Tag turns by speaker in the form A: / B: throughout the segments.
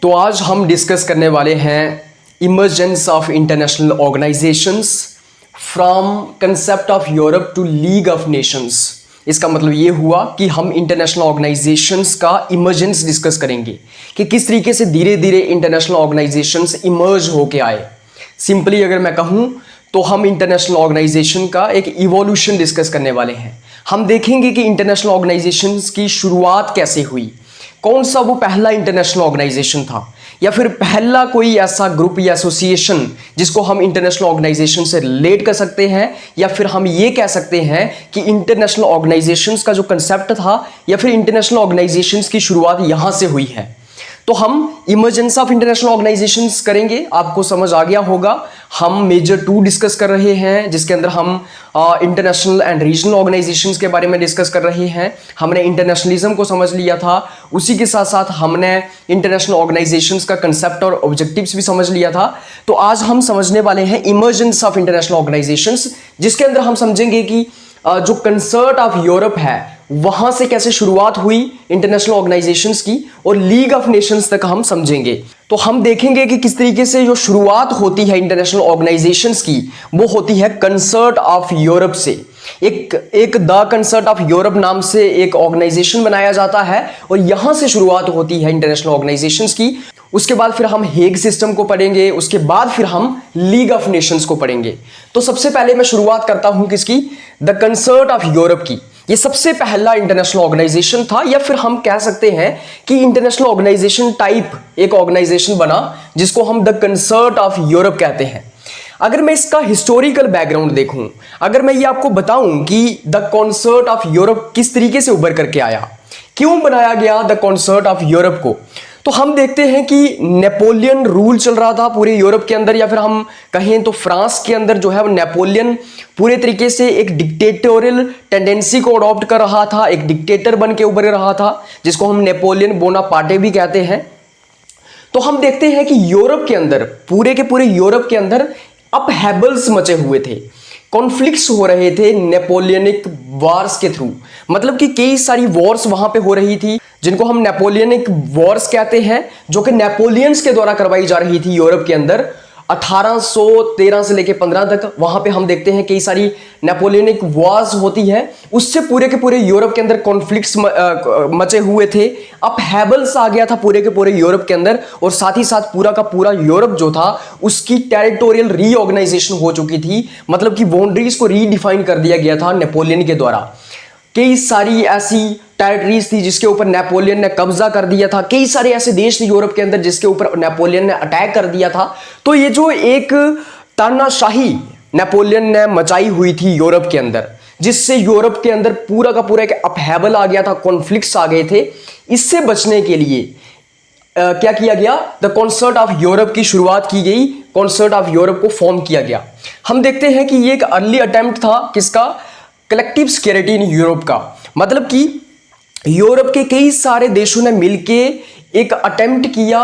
A: तो आज हम डिस्कस करने वाले हैं emergence of international organisations from concept of Europe to League of Nations. इसका मतलब ये हुआ कि हम इंटरनेशनल ऑर्गेनाइजेशंस का इमर्जेंस डिस्कस करेंगे कि किस तरीके से धीरे धीरे इंटरनेशनल ऑर्गेनाइजेशंस इमर्ज होके आए। सिंपली अगर मैं कहूँ तो हम इंटरनेशनल ऑर्गेनाइजेशन का एक इवोल्यूशन डिस्कस करने वाले हैं। हम देखेंगे कि इंटरनेशनल ऑर्गेनाइजेशंस की शुरुआत कैसे हुई, कौन सा वो पहला इंटरनेशनल ऑर्गेनाइजेशन था या फिर पहला कोई ऐसा ग्रुप या एसोसिएशन जिसको हम इंटरनेशनल ऑर्गेनाइजेशन से रिलेट कर सकते हैं, या फिर हम ये कह सकते हैं कि इंटरनेशनल ऑर्गेनाइजेशंस का जो कंसेप्ट था या फिर इंटरनेशनल ऑर्गेनाइजेशंस की शुरुआत यहां से हुई है। तो हम इमर्जेंस ऑफ इंटरनेशनल ऑर्गेनाइजेशंस करेंगे। आपको समझ आ गया होगा हम मेजर 2 डिस्कस कर रहे हैं, जिसके अंदर हम इंटरनेशनल एंड रीजनल ऑर्गेनाइजेशंस के बारे में डिस्कस कर रहे हैं। हमने इंटरनेशनलिज्म को समझ लिया था, उसी के साथ साथ हमने इंटरनेशनल ऑर्गेनाइजेशंस का कंसेप्ट और ऑब्जेक्टिव्स भी समझ लिया था। तो आज हम समझने वाले हैं इमर्जेंस ऑफ इंटरनेशनल ऑर्गेनाइजेशंस, जिसके अंदर हम समझेंगे कि जो कंसर्ट ऑफ यूरोप है वहां से कैसे शुरुआत हुई इंटरनेशनल ऑर्गेनाइजेशंस की, और लीग ऑफ नेशंस तक हम समझेंगे। तो हम देखेंगे कि किस तरीके से जो शुरुआत होती है इंटरनेशनल ऑर्गेनाइजेशंस की वो होती है कंसर्ट ऑफ यूरोप से। एक द कंसर्ट ऑफ यूरोप नाम से एक ऑर्गेनाइजेशन बनाया जाता है और यहां से शुरुआत होती है इंटरनेशनल ऑर्गेनाइजेशंस की। उसके बाद फिर हम हेग सिस्टम को पढ़ेंगे, उसके बाद फिर हम लीग ऑफ नेशंस को पढ़ेंगे। तो सबसे पहले मैं शुरुआत करता हूं किसकी, द कंसर्ट ऑफ यूरोप की। ये सबसे पहला इंटरनेशनल ऑर्गेनाइजेशन था, या फिर हम कह सकते हैं कि इंटरनेशनल ऑर्गेनाइजेशन टाइप एक ऑर्गेनाइजेशन बना जिसको हम द कंसर्ट ऑफ यूरोप कहते हैं। अगर मैं इसका हिस्टोरिकल बैकग्राउंड देखूं, अगर मैं ये आपको बताऊं कि द कंसर्ट ऑफ यूरोप किस तरीके से उभर करके आया, क्यों बनाया गया द कंसर्ट ऑफ यूरोप को, तो हम देखते हैं कि नेपोलियन रूल चल रहा था पूरे यूरोप के अंदर, या फिर हम कहें तो फ्रांस के अंदर जो है वो नेपोलियन पूरे तरीके से एक डिक्टेटोरियल टेंडेंसी को अडॉप्ट कर रहा था, एक डिक्टेटर बन के उभर रहा था, जिसको हम नेपोलियन बोनापार्टे भी कहते हैं। तो हम देखते हैं कि यूरोप के अंदर, पूरे के पूरे यूरोप के अंदर अपहेबल्स मचे हुए थे, कॉन्फ्लिक्ट्स हो रहे थे नेपोलियनिक वॉर्स के थ्रू। मतलब कि कई सारी वॉर्स वहां पे हो रही थी जिनको हम नेपोलियनिक वॉर्स कहते हैं, जो कि नेपोलियंस के द्वारा करवाई जा रही थी यूरोप के अंदर 1813 से लेकर 15 तक। वहां पे हम देखते हैं कई सारी नेपोलियनिक वॉर्स होती है, उससे पूरे के पूरे यूरोप के अंदर कॉन्फ्लिक्ट्स मचे हुए थे, अपहेबल्स आ गया था पूरे के पूरे यूरोप के अंदर, और साथ ही साथ पूरा का पूरा यूरोप जो था उसकी टेरिटोरियल रीऑर्गेनाइजेशन हो चुकी थी। मतलब कि बाउंड्रीज को रीडिफाइन कर दिया गया था नेपोलियन के द्वारा। कई सारी ऐसी टेरिटरीज थी जिसके ऊपर नेपोलियन ने कब्जा कर दिया था, कई सारे ऐसे देश थे यूरोप के अंदर जिसके ऊपर नेपोलियन ने अटैक कर दिया था। तो ये जो एक तानाशाही नेपोलियन ने मचाई हुई थी यूरोप के अंदर, जिससे यूरोप के अंदर पूरा का पूरा एक अपहेबल आ गया था, कॉन्फ्लिक्ट्स आ गए थे। इससे बचने के लिए क्या किया गया, द कंसर्ट ऑफ यूरोप की शुरुआत की गई, कंसर्ट ऑफ यूरोप को फॉर्म किया गया। हम देखते हैं कि ये एक अर्ली अटेम्प्ट था किसका, कलेक्टिव सिक्योरिटी इन यूरोप का। मतलब कि यूरोप के कई सारे देशों ने मिलके एक अटेम्प्ट किया,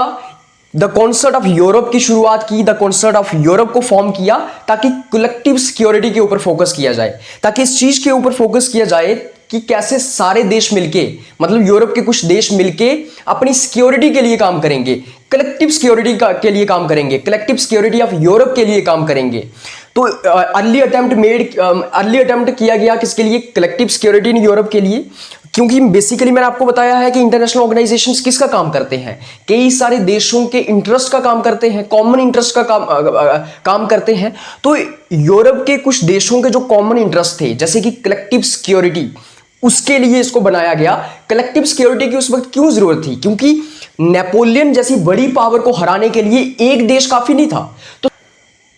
A: द कंसर्ट ऑफ यूरोप की शुरुआत की, द कंसर्ट ऑफ यूरोप को फॉर्म किया, ताकि कलेक्टिव सिक्योरिटी के ऊपर फोकस किया जाए, ताकि इस चीज के ऊपर फोकस किया जाए कि कैसे सारे देश मिलके, मतलब यूरोप के कुछ देश मिलके अपनी सिक्योरिटी के लिए काम करेंगे, कलेक्टिव सिक्योरिटी के लिए काम करेंगे, कलेक्टिव सिक्योरिटी ऑफ यूरोप के लिए काम करेंगे। तो अर्ली अटेम्प्ट किया गया किसके लिए, कलेक्टिव सिक्योरिटी इन यूरोप के लिए। क्योंकि बेसिकली मैंने आपको बताया है कि इंटरनेशनल ऑर्गेनाइजेशंस किसका काम करते हैं, कई सारे देशों के इंटरेस्ट का काम करते हैं, कॉमन इंटरेस्ट का काम करते हैं। तो यूरोप के कुछ देशों के जो कॉमन इंटरेस्ट थे, जैसे कि कलेक्टिव सिक्योरिटी, उसके लिए इसको बनाया गया। कलेक्टिव सिक्योरिटी की उस वक्त क्यों जरूरत थी, क्योंकि नेपोलियन जैसी बड़ी पावर को हराने के लिए एक देश काफी नहीं था,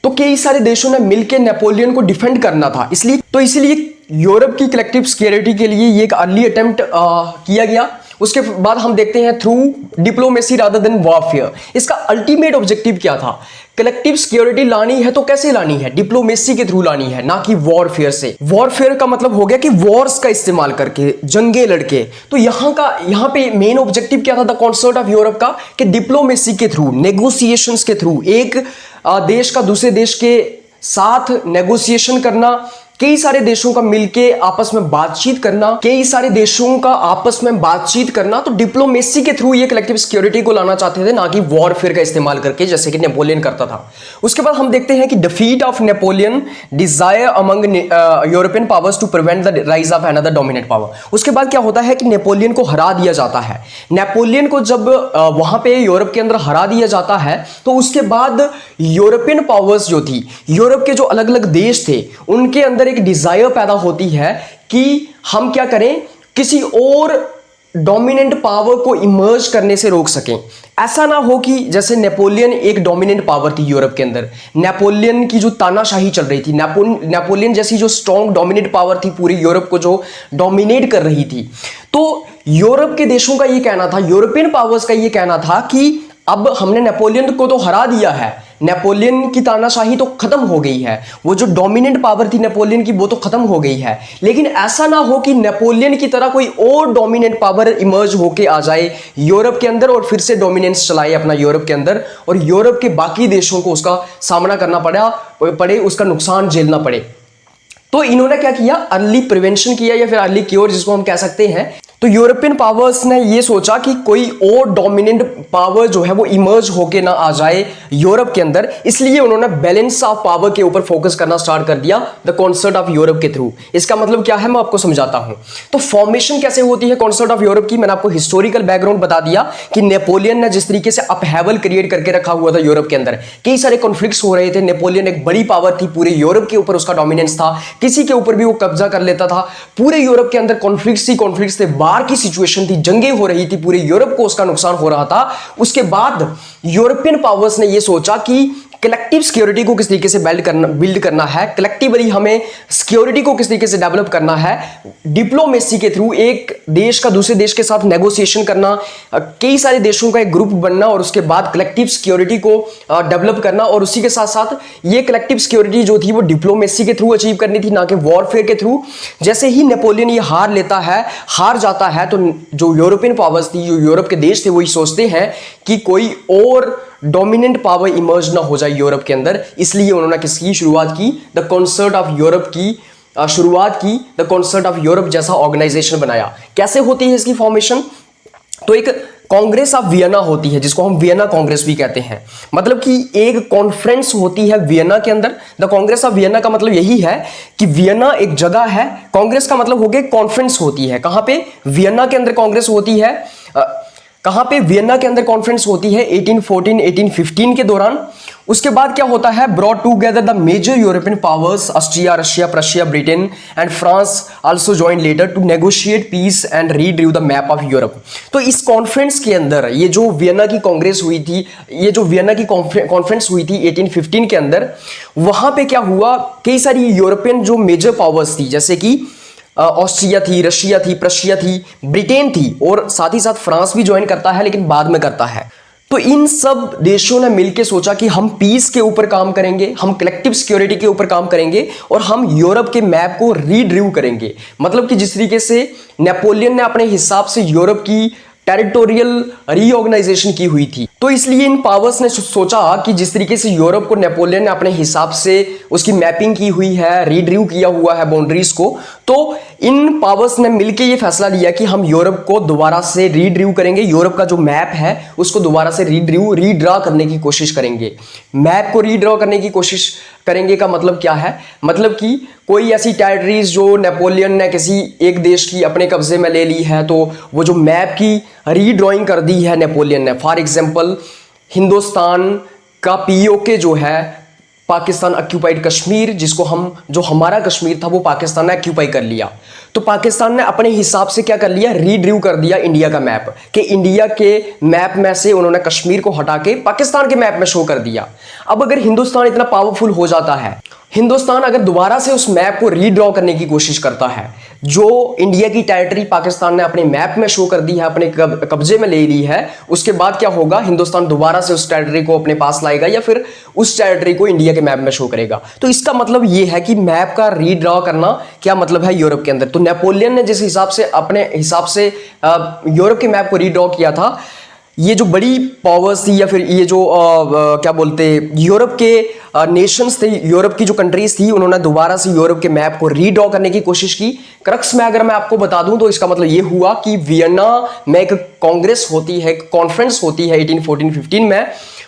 A: तो कई सारे देशों ने मिलकर नेपोलियन को डिफेंड करना था। इसलिए यूरोप की कलेक्टिव सिक्योरिटी के लिए ये एक अर्ली अटेम्प्ट किया गया। उसके बाद हम देखते हैं through diplomacy rather than warfare. इसका अल्टीमेट ऑब्जेक्टिव क्या था, कलेक्टिव सिक्योरिटी लानी है तो कैसे लानी है, डिप्लोमेसी के थ्रू लानी है, ना कि वॉरफेयर से। वॉरफेयर का मतलब हो गया कि वॉर्स का इस्तेमाल करके, जंगे लड़के। तो यहाँ पे मेन ऑब्जेक्टिव क्या था द कंसर्ट ऑफ यूरोप का, कि डिप्लोमेसी के थ्रू, नेगोशिएशंस के थ्रू एक देश का दूसरे देश के साथ नेगोशिएशन करना, कई सारे देशों का मिलके आपस में बातचीत करना, कई सारे देशों का आपस में बातचीत करना, तो डिप्लोमेसी के थ्रू ये कलेक्टिव सिक्योरिटी को लाना चाहते थे, ना कि वॉरफेयर का इस्तेमाल करके जैसे कि नेपोलियन करता था। उसके बाद हम देखते हैं कि defeat of Napoleon desire among European powers to prevent the rise of another dominant power. उसके बाद क्या होता है कि नेपोलियन को हरा दिया जाता है। नेपोलियन को जब वहां पे यूरोप के अंदर हरा दिया जाता है तो उसके बाद यूरोपियन पावर्स जो थी, यूरोप के जो अलग अलग देश थे, उनके अंदर एक डिजायर पैदा होती है कि हम क्या करें, किसी और डोमिनेंट पावर को इमर्ज करने से रोक सकें। ऐसा ना हो कि जैसे नेपोलियन एक डोमिनेंट पावर थी यूरोप के अंदर, नेपोलियन की जो तानाशाही चल रही थी, नेपोलियन जैसी जो स्ट्रॉन्ग डोमिनेंट पावर थी पूरी यूरोप को जो डोमिनेट कर रही थी, तो यूरोप के देशों का ये कहना था, यूरोपियन पावर्स का ये कहना था कि अब हमने नेपोलियन को तो हरा दिया है, नेपोलियन की तानाशाही तो खत्म हो गई है, वो जो डोमिनेंट पावर थी नेपोलियन की वो तो खत्म हो गई है, लेकिन ऐसा ना हो कि नेपोलियन की तरह कोई और डोमिनेंट पावर इमर्ज होके आ जाए यूरोप के अंदर और फिर से डोमिनेंस चलाए अपना यूरोप के अंदर, और यूरोप के बाकी देशों को उसका सामना करना पड़े, उसका नुकसान झेलना पड़े। तो इन्होंने क्या किया, अर्ली प्रिवेंशन किया या फिर अर्ली क्योर जिसको हम कह सकते हैं। तो यूरोपियन पावर्स ने ये सोचा कि कोई और डोमिनेंट पावर जो है वो इमर्ज होके ना आ जाए यूरोप के अंदर, इसलिए उन्होंने बैलेंस ऑफ पावर के ऊपर फोकस करना स्टार्ट कर दिया द कॉन्सर्ट ऑफ यूरोप के थ्रू। इसका मतलब क्या है मैं आपको समझाता हूं। तो फॉर्मेशन कैसे होती है कॉन्सर्ट ऑफ यूरोप की, मैंने आपको हिस्टोरिकल बैकग्राउंड बता दिया कि नेपोलियन ने जिस तरीके से अपहेवल क्रिएट करके रखा हुआ था यूरोप के अंदर, कई सारे कॉन्फ्लिक्ट्स हो रहे थे, नेपोलियन एक बड़ी पावर थी, पूरे यूरोप के ऊपर उसका डोमिनेंस था, किसी के ऊपर भी वो कब्जा कर लेता था, पूरे यूरोप के अंदर कॉन्फ्लिक्ट्स थे, बाहर की सिचुएशन थी, जंगें हो रही थी, पूरे यूरोप को उसका नुकसान हो रहा था। उसके बाद यूरोपियन पावर्स ने यह सोचा कि कलेक्टिव सिक्योरिटी को किस तरीके से बिल्ड करना है, कलेक्टिवली हमें सिक्योरिटी को किस तरीके से डेवलप करना है, डिप्लोमेसी के थ्रू एक देश का दूसरे देश के साथ नेगोशिएशन करना, कई सारे देशों का एक ग्रुप बनना और उसके बाद कलेक्टिव सिक्योरिटी को डेवलप करना, और उसी के साथ साथ ये कलेक्टिव सिक्योरिटी जो थी वो डिप्लोमेसी के थ्रू अचीव करनी थी, ना कि वॉरफेयर के थ्रू। जैसे ही नेपोलियन ये हार जाता है तो जो यूरोपियन पावर्स थी, जो यूरोप के देश थे, वो ये सोचते हैं कि कोई और डोमिनेंट पावर इमर्ज ना हो जाए यूरोप के अंदर, इसलिए उन्होंने किसकी शुरुआत की, द कॉन्सर्ट ऑफ यूरोप की शुरुआत की, द कॉन्सर्ट ऑफ यूरोप जैसा ऑर्गेनाइजेशन बनाया। कैसे होती है इसकी फॉर्मेशन, तो एक कांग्रेस ऑफ वियना होती है जिसको हम वियना कांग्रेस भी कहते हैं, मतलब कि एक कॉन्फ्रेंस होती है वियना के अंदर। द कांग्रेस ऑफ वियना का मतलब यही है कि वियना एक जगह है, कांग्रेस का मतलब हो गया कॉन्फ्रेंस होती है। कहां पे, वियना के अंदर कांग्रेस होती है, कहां पे, वियना के अंदर कॉन्फ्रेंस होती है 1814 1815 के दौरान। उसके बाद क्या होता है, brought together the major European powers, Austria, Russia, Prussia, Britain and France also join later to negotiate peace and redraw the map of Europe. तो इस कॉन्फ्रेंस के अंदर ये जो वियना की कांग्रेस हुई थी, ये जो वियना की कॉन्फ्रेंस हुई थी 1815 के अंदर, वहां पे क्या हुआ, कई सारी यूरोपियन जो मेजर पावर्स थी, जैसे कि ऑस्ट्रिया थी, रशिया थी, प्रशिया थी, ब्रिटेन थी, और साथ ही साथ फ्रांस भी ज्वाइन करता है लेकिन बाद में करता है। तो इन सब देशों ने मिलकर सोचा कि हम पीस के ऊपर काम करेंगे, हम कलेक्टिव सिक्योरिटी के ऊपर काम करेंगे और हम यूरोप के मैप को रीड्रीव करेंगे। मतलब कि जिस तरीके से नेपोलियन ने अपने हिसाब से यूरोप की टेरिटोरियल रीऑर्गेनाइजेशन की हुई थी, तो इसलिए इन पावर्स ने सोचा कि जिस तरीके से यूरोप को नेपोलियन ने अपने हिसाब से उसकी मैपिंग की हुई है, रीड्रीव किया हुआ है बाउंड्रीज को, तो इन पावर्स ने मिलकर ये फैसला लिया कि हम यूरोप को दोबारा से रीड्रीव करेंगे, यूरोप का जो मैप है उसको दोबारा से रीड्रा करने की कोशिश करेंगे। मैप को रीड्रा करने की कोशिश करेंगे का मतलब क्या है, मतलब कि कोई ऐसी टेरिटरीज जो नेपोलियन ने किसी एक देश की अपने कब्जे में ले ली है, तो वो जो मैप की रीड्राइंग कर दी है नेपोलियन ने। फॉर एग्जांपल हिंदुस्तान का पीओके जो है, पाकिस्तान ऑक्यूपाइड कश्मीर, जिसको हम, जो हमारा कश्मीर था वो पाकिस्तान ने ऑक्यूपाई कर लिया, तो पाकिस्तान ने अपने हिसाब से क्या कर लिया, रीड्रीव कर दिया इंडिया का मैप, कि इंडिया के मैप में से उन्होंने कश्मीर को हटा के पाकिस्तान के मैप में शो कर दिया। अब अगर हिंदुस्तान इतना पावरफुल हो जाता है, हिंदुस्तान अगर दोबारा से उस मैप को रीड्रॉ करने की कोशिश करता है, जो इंडिया की टेरिटरी पाकिस्तान ने अपने मैप में शो कर दी है, अपने कब्जे में ले ली है, उसके बाद क्या होगा, हिंदुस्तान दोबारा से उस टेरिटरी को अपने पास लाएगा या फिर उस टेरिटरी को इंडिया के मैप में शो करेगा। तो इसका मतलब यह है कि मैप का रीड्रॉ करना क्या मतलब है यूरोप के अंदर। तो नेपोलियन ने जिस हिसाब से अपने हिसाब से यूरोप के मैप को रीड्रॉ किया था, ये जो बड़ी पावर्स थी या फिर ये जो क्या बोलते यूरोप के नेशंस थे, यूरोप की जो कंट्रीज थी, उन्होंने दोबारा से यूरोप के मैप को रीड्रॉ करने की कोशिश की। क्रक्स में अगर मैं आपको बता दूं तो इसका मतलब ये हुआ कि वियना में एक कांग्रेस होती है, कॉन्फ्रेंस होती है 1814-15 में।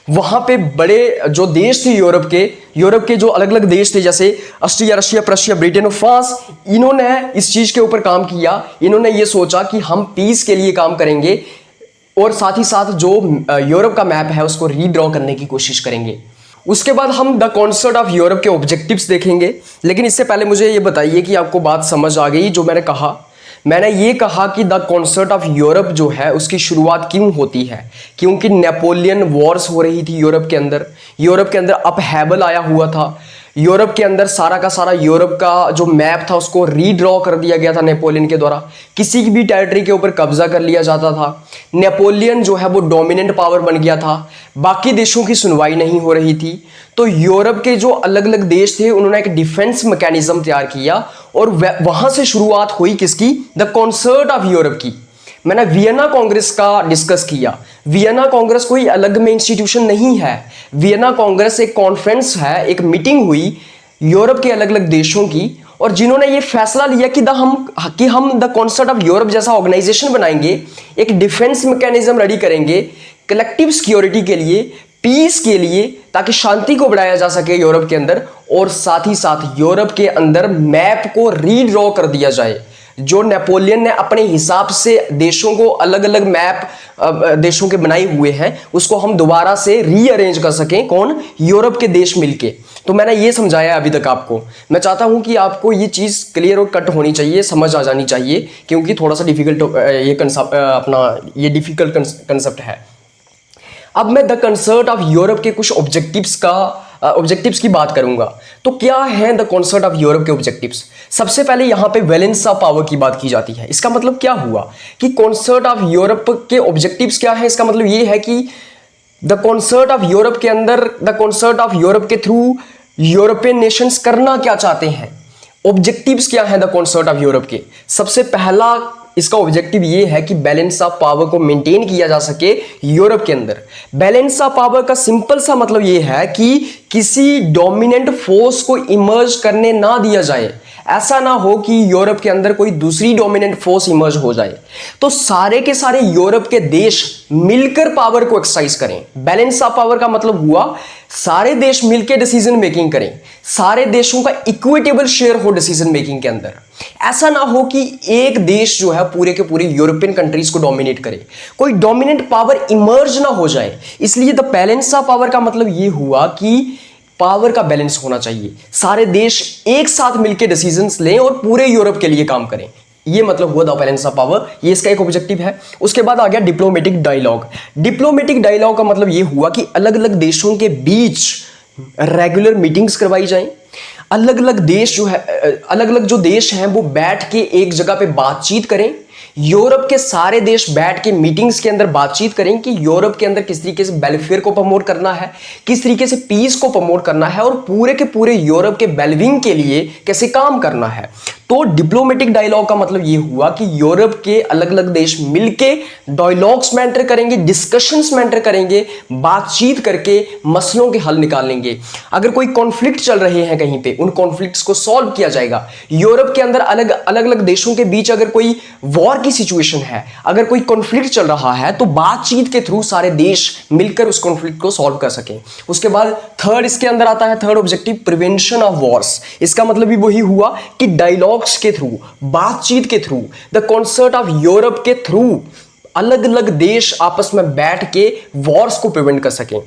A: वहां पे बड़े जो देश थे यूरोप के जो अलग अलग देश थे, जैसे ऑस्ट्रिया, रशिया, प्रशिया, ब्रिटेन और फ्रांस, इन्होंने इस चीज के ऊपर काम किया। इन्होंने ये सोचा कि हम पीस के लिए काम करेंगे और साथ ही साथ जो यूरोप का मैप है उसको रीड्रॉ करने की कोशिश करेंगे। उसके बाद हम द कॉन्सर्ट ऑफ यूरोप के ऑब्जेक्टिव्स देखेंगे। लेकिन इससे पहले मुझे ये बताइए कि आपको बात समझ आ गई जो मैंने ये कहा कि द कॉन्सर्ट ऑफ यूरोप जो है उसकी शुरुआत क्यों होती है? क्योंकि नेपोलियन वॉर्स हो रही थी यूरोप के अंदर अपहेबल आया हुआ था। यूरोप के अंदर सारा का सारा यूरोप का जो मैप था उसको रीड्रॉ कर दिया गया था नेपोलियन के द्वारा। किसी की भी टेरिटरी के ऊपर कब्जा कर लिया जाता था। नेपोलियन जो है वो डोमिनेंट पावर बन गया था। बाकी देशों की सुनवाई नहीं हो रही थी। तो यूरोप के जो अलग अलग देश थे उन्होंने एक डिफेंस मैकेनिज्म तैयार किया और वहां से शुरुआत हुई किसकी? द कॉन्सर्ट ऑफ यूरोप की। मैंने वियना कांग्रेस का डिस्कस किया। वियना कांग्रेस कोई अलग में इंस्टीट्यूशन नहीं है। वियना कांग्रेस एक कॉन्फ्रेंस है, एक मीटिंग हुई यूरोप के अलग अलग देशों की, और जिन्होंने ये फैसला लिया कि हम द कॉन्सर्ट ऑफ यूरोप जैसा ऑर्गेनाइजेशन बनाएंगे, एक डिफेंस मैकेनिज्म रेडी करेंगे कलेक्टिव सिक्योरिटी के लिए, पीस के लिए, ताकि शांति को बढ़ाया जा सके यूरोप के अंदर, और साथ ही साथ यूरोप के अंदर मैप को रीड्रॉ कर दिया जाए। जो नेपोलियन ने अपने हिसाब से देशों को अलग अलग मैप देशों के बनाए हुए हैं उसको हम दोबारा से रीअरेंज कर सकें। कौन? यूरोप के देश मिलके। तो मैंने ये समझाया अभी तक आपको। मैं चाहता हूं कि आपको ये चीज क्लियर और कट होनी चाहिए, समझ आ जानी चाहिए, क्योंकि थोड़ा सा डिफिकल्ट ये कंसेप्ट ये डिफिकल्ट कंसेप्ट है। अब मैं द कॉन्सर्ट ऑफ यूरोप के कुछ ऑब्जेक्टिव्स की बात करूंगा। तो क्या है द कॉन्सर्ट ऑफ यूरोप के ऑब्जेक्टिव्स? सबसे पहले यहां पे बैलेंस ऑफ पावर की बात की जाती है। इसका मतलब क्या हुआ कि कॉन्सर्ट ऑफ यूरोप के ऑब्जेक्टिव्स क्या है? इसका मतलब ये है कि द कॉन्सर्ट ऑफ यूरोप के अंदर, द कॉन्सर्ट ऑफ यूरोप के थ्रू यूरोपियन नेशंस करना क्या चाहते हैं, ऑब्जेक्टिव्स क्या है द कॉन्सर्ट ऑफ यूरोप के। सबसे पहला इसका ऑब्जेक्टिव ये है कि बैलेंस ऑफ पावर को मेंटेन किया जा सके यूरोप के अंदर। बैलेंस ऑफ पावर का सिंपल सा मतलब ये है कि किसी डोमिनेंट फोर्स को इमर्ज करने ना दिया जाए। ऐसा ना हो कि यूरोप के अंदर कोई दूसरी डोमिनेंट फोर्स इमर्ज हो जाए। तो सारे के सारे यूरोप के देश मिलकर पावर को एक्सरसाइज करें। बैलेंस ऑफ पावर का मतलब हुआ सारे देश मिलकर डिसीजन मेकिंग करें, सारे देशों का इक्विटेबल शेयर हो डिसीजन मेकिंग के अंदर। ऐसा ना हो कि एक देश जो है पूरे के पूरे यूरोपियन कंट्रीज को डोमिनेट करे, कोई डोमिनेंट पावर इमर्ज ना हो जाए। इसलिए द बैलेंस ऑफ पावर का मतलब ये हुआ कि पावर का बैलेंस होना चाहिए, सारे देश एक साथ मिलकर डिसीजंस लें और पूरे यूरोप के लिए काम करें। ये मतलब हुआ द बैलेंस ऑफ पावर, ये इसका एक ऑब्जेक्टिव है। उसके बाद आ गया डिप्लोमेटिक डायलॉग। डिप्लोमेटिक डायलॉग का मतलब ये हुआ कि अलग अलग देशों के बीच रेगुलर मीटिंग्स करवाई जाएं। अलग अलग जो देश हैं वो बैठ के एक जगह पे बातचीत करें। यूरोप के सारे देश बैठ के मीटिंग्स के अंदर बातचीत करें कि यूरोप के अंदर किस तरीके से वेलफेयर को प्रमोट करना है, किस तरीके से पीस को प्रमोट करना है, और पूरे के पूरे यूरोप के वेलबींग के लिए कैसे काम करना है। तो डिप्लोमेटिक डायलॉग का मतलब ये हुआ कि यूरोप के अलग अलग देश मिलके डायलॉग्स में एंटर करेंगे, डिस्कशंस में एंटर करेंगे, बातचीत करके मसलों के हल निकालेंगे। अगर कोई कॉन्फ्लिक्ट चल रहे हैं कहीं पे, उन कॉन्फ्लिक्ट्स को सॉल्व किया जाएगा। यूरोप के अंदर अलग अलग देशों के बीच अगर कोई वॉर की सिचुएशन है, अगर कोई कॉन्फ्लिक्ट चल रहा है, तो बातचीत के थ्रू सारे देश मिलकर उस कॉन्फ्लिक्ट को सॉल्व कर सकें। उसके बाद थर्ड इसके अंदर आता है, third objective, prevention of Wars. इसका मतलब भी वही हुआ कि डायलॉग्स के थ्रू, बातचीत के through, the Concert of Europe के थ्रू अलग अलग देश आपस में बैठ के वॉर्स को प्रिवेंट कर सकें।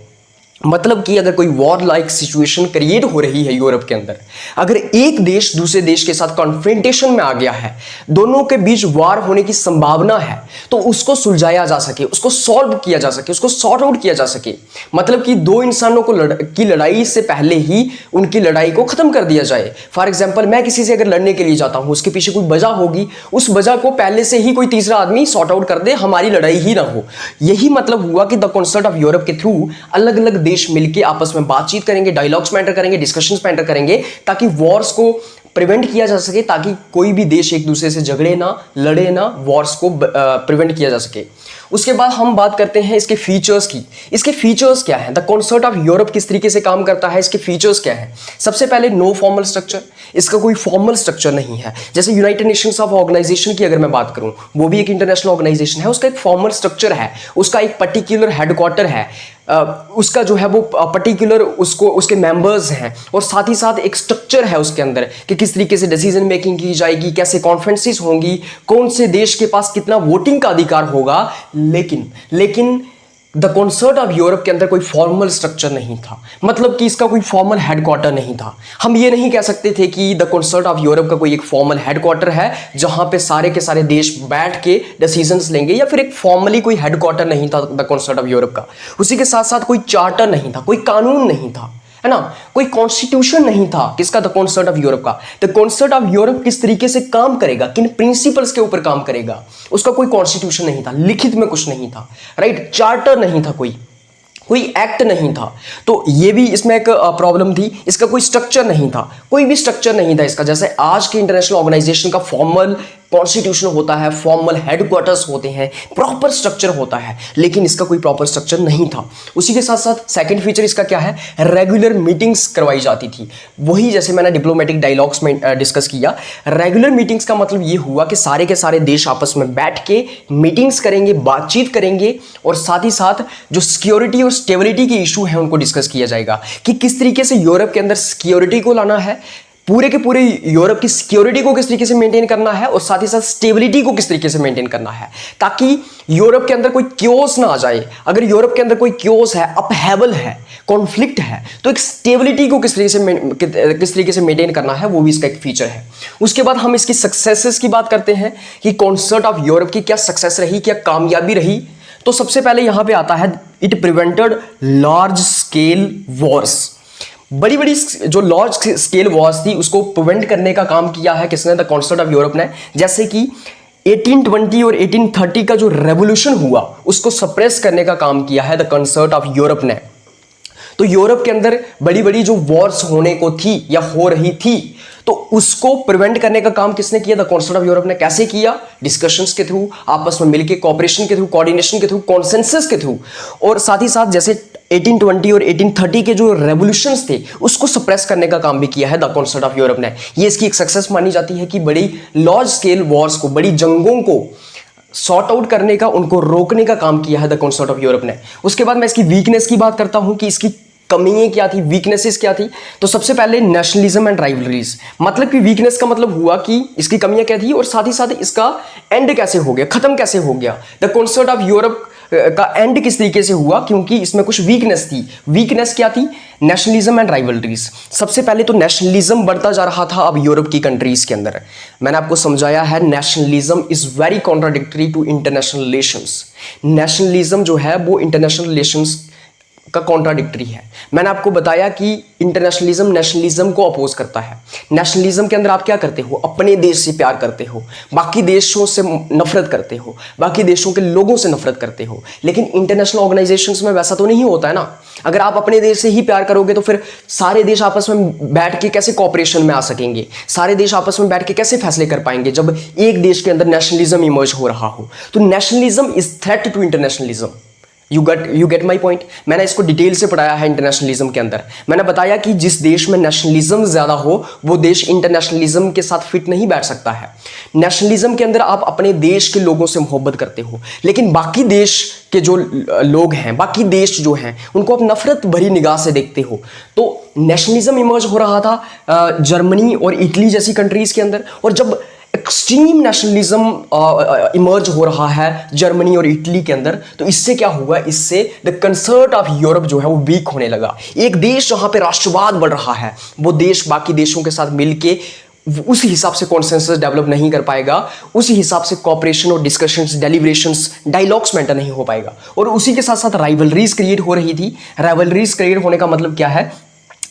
A: मतलब कि अगर कोई वॉर लाइक सिचुएशन क्रिएट हो रही है यूरोप के अंदर, अगर एक देश दूसरे देश के साथ कॉन्फ्रेंटेशन में आ गया है, दोनों के बीच वॉर होने की संभावना है, तो उसको सुलझाया जा सके, उसको सॉल्व किया जा सके, उसको सॉर्ट आउट किया जा सके। मतलब कि दो इंसानों को की लड़ाई से पहले ही उनकी लड़ाई को खत्म कर दिया जाए। फॉर एग्जाम्पल, मैं किसी से अगर लड़ने के लिए जाता हूं, उसके पीछे कोई वजह होगी, उस वजह को पहले से ही कोई तीसरा आदमी सॉर्ट आउट कर दे, हमारी लड़ाई ही ना हो। यही मतलब हुआ कि द कॉन्सर्ट ऑफ यूरोप के थ्रू अलग अलग देश मिलके आपस में बातचीत करेंगे, डायलॉग्स में एंटर करेंगे, डिस्कशंस में एंटर करेंगे, ताकि वॉर्स को प्रिवेंट किया जा सके, ताकि कोई भी देश एक दूसरे से झगड़े ना, लड़े ना, वॉर्स को प्रिवेंट किया जा सके। उसके बाद हम बात करते हैं इसके फीचर्स की। इसके फीचर्स क्या हैं, द कॉन्सर्ट ऑफ यूरोप किस तरीके से काम करता है, इसके फीचर्स क्या हैं। सबसे पहले नो फॉर्मल स्ट्रक्चर, इसका कोई फॉर्मल स्ट्रक्चर नहीं है। जैसे यूनाइटेड नेशंस ऑफ ऑर्गेनाइजेशन की अगर मैं बात करूं, वो भी एक इंटरनेशनल ऑर्गेनाइजेशन है, उसका एक फॉर्मल स्ट्रक्चर है, उसका एक पर्टिकुलर हेडक्वार्टर है, उसका जो है वो पर्टिकुलर उसको उसके मेंबर्स हैं, और साथ ही साथ एक स्ट्रक्चर है उसके अंदर कि किस तरीके से डिसीजन मेकिंग की जाएगी, कैसे कॉन्फ्रेंसेस होंगी, कौन से देश के पास कितना वोटिंग का अधिकार होगा। लेकिन द कॉन्सर्ट ऑफ यूरोप के अंदर कोई फॉर्मल स्ट्रक्चर नहीं था, मतलब कि इसका कोई फॉर्मल हेडक्वार्टर नहीं था। हम ये नहीं कह सकते थे कि द कॉन्सर्ट ऑफ यूरोप का कोई एक फॉर्मल हेडक्वार्टर है जहां पे सारे के सारे देश बैठ के डिसीजंस लेंगे, या फिर एक फॉर्मली कोई हेडक्वार्टर नहीं था द कॉन्सर्ट ऑफ यूरोप का। उसी के साथ साथ कोई चार्टर नहीं था, कोई कानून नहीं था, है ना, कोई कॉन्स्टिट्यूशन नहीं था किसका, द कॉन्सर्ट ऑफ यूरोप का। द कॉन्सर्ट ऑफ यूरोप किस तरीके से काम करेगा, किन प्रिंसिपल्स के ऊपर काम करेगा, उसका कोई कॉन्स्टिट्यूशन नहीं था, लिखित में कुछ नहीं था, राइट, चार्टर नहीं था, कोई एक्ट नहीं था। तो ये भी इसमें एक प्रॉब्लम थी, इसका कोई स्ट्रक्चर नहीं था, कोई भी स्ट्रक्चर नहीं था इसका। जैसे आज के इंटरनेशनल ऑर्गेनाइजेशन का फॉर्मल कॉन्स्टिट्यूशन होता है, फॉर्मल हेडक्वार्टर्स होते हैं, प्रॉपर स्ट्रक्चर होता है, लेकिन इसका कोई प्रॉपर स्ट्रक्चर नहीं था। उसी के साथ साथ सेकंड फीचर इसका क्या है, रेगुलर मीटिंग्स करवाई जाती थी। वही जैसे मैंने डिप्लोमेटिक डायलॉग्स में डिस्कस किया, रेगुलर मीटिंग्स का मतलब ये हुआ कि सारे के सारे देश आपस में बैठ के मीटिंग्स करेंगे, बातचीत करेंगे, और साथ ही साथ जो सिक्योरिटी और स्टेबिलिटी के इशू हैं उनको डिस्कस किया जाएगा कि किस तरीके से यूरोप के अंदर सिक्योरिटी को लाना है, पूरे के पूरे यूरोप की सिक्योरिटी को किस तरीके से मेंटेन करना है, और साथ ही साथ स्टेबिलिटी को किस तरीके से मेंटेन करना है, ताकि यूरोप के अंदर कोई क्योस ना आ जाए। अगर यूरोप के अंदर कोई क्योस है, अपहेवल है, कॉन्फ्लिक्ट है, तो एक स्टेबिलिटी को किस तरीके से मेंटेन करना है, वो भी इसका एक फीचर है। उसके बाद हम इसकी सक्सेसेस की बात करते हैं कि कॉन्सर्ट ऑफ यूरोप की क्या सक्सेस रही, क्या कामयाबी रही। तो सबसे पहले यहां पे आता है, it prevented large scale Wars. बड़ी बड़ी जो लार्ज स्केल वॉर्स थी उसको प्रिवेंट करने का काम किया है किसने, द कॉन्सर्ट ऑफ यूरोप ने। जैसे कि 1820 और 1830 का जो रेवोल्यूशन हुआ उसको सप्रेस करने का काम किया है द कॉन्सर्ट ऑफ यूरोप ने। तो यूरोप के अंदर बड़ी बड़ी जो वॉर्स होने को थी या हो रही थी, तो उसको प्रिवेंट करने का काम किसने किया, द कॉन्सर्ट ऑफ यूरोप ने। कैसे किया, डिस्कशंस के थ्रू, आपस में मिलकर, कोऑपरेशन के थ्रू, कोऑर्डिनेशन के थ्रू, कॉन्सेंसस के थ्रू, और साथ ही साथ जैसे 1820 और 1830 के जो रेवोल्यूशंस थे उसको सप्रेस करने का काम भी किया है द कॉन्सर्ट ऑफ यूरोप ने। ये इसकी एक सक्सेस मानी जाती है कि बड़ी लार्ज स्केल वॉर्स को, बड़ी जंगों को सॉर्ट आउट करने का, उनको रोकने का काम किया है द कॉन्सर्ट ऑफ यूरोप ने। उसके बाद मैं इसकी वीकनेस की बात करता हूं कि इसकी कमियां क्या थी, वीकनेसेस क्या थी। तो सबसे पहले नेशनलिज्म एंड राइवलरीज, मतलब कि वीकनेस का मतलब हुआ कि इसकी कमियां क्या थी, और साथ ही साथ इसका एंड कैसे हो गया, खत्म कैसे हो गया। द कॉन्सर्ट ऑफ यूरोप का एंड किस तरीके से हुआ, क्योंकि इसमें कुछ वीकनेस थी। वीकनेस क्या थी, नेशनलिज्म एंड राइवलरीज। सबसे पहले तो नेशनलिज्म बढ़ता जा रहा था अब यूरोप की कंट्रीज के अंदर। मैंने आपको समझाया है, nationalism is very contradictory to international relations. Nationalism जो है वो इंटरनेशनल रिलेशंस का कॉन्ट्राडिक्टरी है। मैंने आपको बताया कि इंटरनेशनलिज्म नेशनलिज्म को अपोज करता है। नेशनलिज्म के अंदर आप क्या करते हो, अपने देश से प्यार करते हो, बाकी देशों से नफरत करते हो, बाकी देशों के लोगों से नफरत करते हो। लेकिन इंटरनेशनल ऑर्गेनाइजेशंस में वैसा तो नहीं होता है ना। अगर आप अपने देश से ही प्यार करोगे तो फिर सारे देश आपस में बैठ के कैसे कोऑपरेशन में आ सकेंगे, सारे देश आपस में बैठ के कैसे फैसले कर पाएंगे जब एक देश के अंदर नेशनलिज्म इमर्ज हो रहा हो। तो nationalism is threat to internationalism. You get my point. मैंने इसको डिटेल से पढ़ाया है इंटरनेशनलिज्म के अंदर। मैंने बताया कि जिस देश में नेशनलिज्म ज्यादा हो वो देश इंटरनेशनलिज्म के साथ फिट नहीं बैठ सकता है। नेशनलिज्म के अंदर आप अपने देश के लोगों से मोहब्बत करते हो, लेकिन बाकी देश के जो लोग हैं, बाकी देश जो हैं, उनको आप नफरत भरी निगाह से देखते हो। तो नेशनलिज्म इमर्ज हो रहा था जर्मनी और इटली जैसी कंट्रीज के अंदर, और जब एक्सट्रीम नेशनलिज्म इमर्ज हो रहा है जर्मनी और इटली के अंदर, तो इससे क्या हुआ, इससे द कंसर्ट ऑफ यूरोप जो है वो वीक होने लगा। एक देश जहां पे राष्ट्रवाद बढ़ रहा है, वो देश बाकी देशों के साथ मिलके उस हिसाब से कॉन्सेंसस डेवलप नहीं कर पाएगा, उसी हिसाब से कॉपरेशन और डिस्कशंस, डेलिब्रेशंस, डायलॉग्स मेंटेन नहीं हो पाएगा। और उसी के साथ साथ राइवलरीज क्रिएट हो रही थी। राइवलरीज क्रिएट होने का मतलब क्या है,